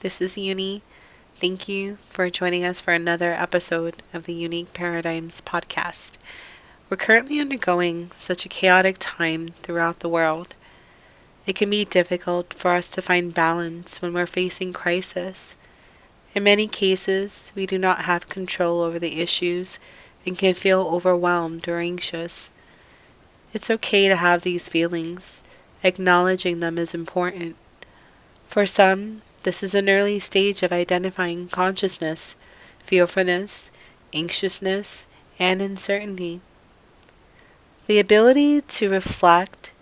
This is Yuniqe. Thank you for joining us for another episode of the Yuniqe Paradigms podcast. We're currently undergoing such a chaotic time throughout the world. It can be difficult for us to find balance when we're facing crisis. In many cases, we do not have control over the issues and can feel overwhelmed or anxious. It's okay to have these feelings. Acknowledging them is important. For some, this is an early stage of identifying consciousness, fearfulness, anxiousness, and uncertainty. The ability to reflect,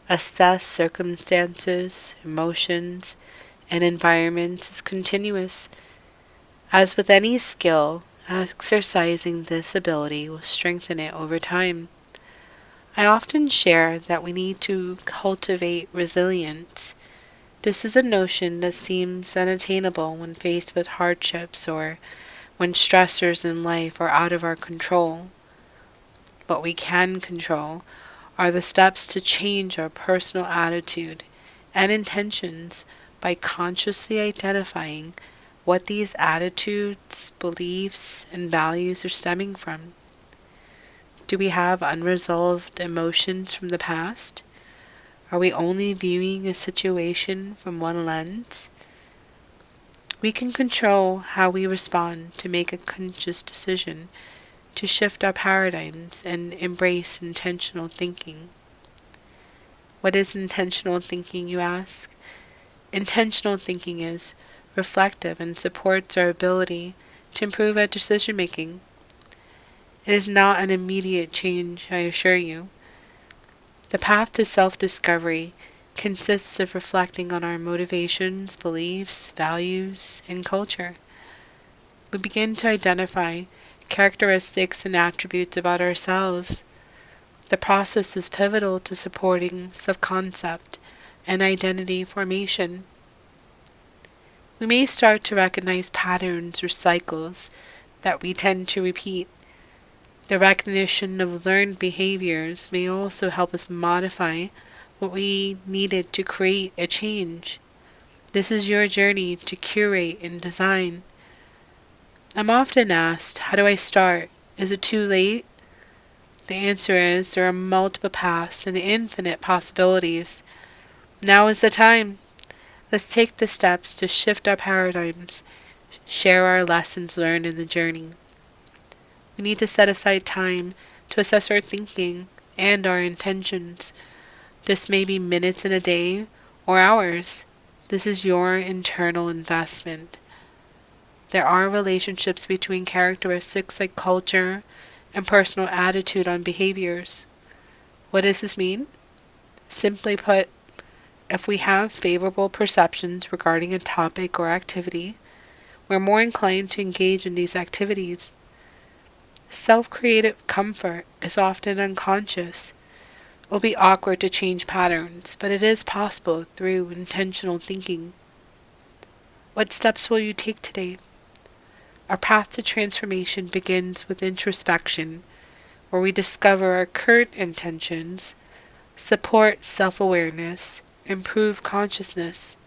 assess circumstances, emotions, and environments is continuous. As with any skill, exercising this ability will strengthen it over time. I often share that we need to cultivate resilience. This is a notion that seems unattainable when faced with hardships or when stressors in life are out of our control. What we can control are the steps to change our personal attitude and intentions by consciously identifying what these attitudes, beliefs, and values are stemming from. Do we have unresolved emotions from the past? Are we only viewing a situation from one lens? We can control how we respond to make a conscious decision to shift our paradigms and embrace intentional thinking. What is intentional thinking, you ask? Intentional thinking is reflective and supports our ability to improve our decision making. It is not an immediate change, I assure you. The path to self-discovery consists of reflecting on our motivations, beliefs, values, and culture. We begin to identify characteristics and attributes about ourselves. The process is pivotal to supporting self-concept and identity formation. We may start to recognize patterns or cycles that we tend to repeat. The recognition of learned behaviors may also help us modify what we needed to create a change. This is your journey to curate and design. I'm often asked, how do I start? Is it too late? The answer is there are multiple paths and infinite possibilities. Now is the time. Let's take the steps to shift our paradigms, share our lessons learned in the journey. We need to set aside time to assess our thinking and our intentions. This may be minutes in a day or hours. This is your internal investment. There are relationships between characteristics like culture and personal attitude on behaviors. What does this mean? Simply put, if we have favorable perceptions regarding a topic or activity, we're more inclined to engage in these activities. Self-created comfort is often unconscious. It will be awkward to change patterns, but it is possible through intentional thinking. What steps will you take today? Our path to transformation begins with introspection, where we discover our current intentions, support self-awareness, improve consciousness.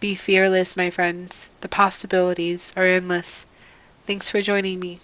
Be fearless, my friends. The possibilities are endless. Thanks for joining me.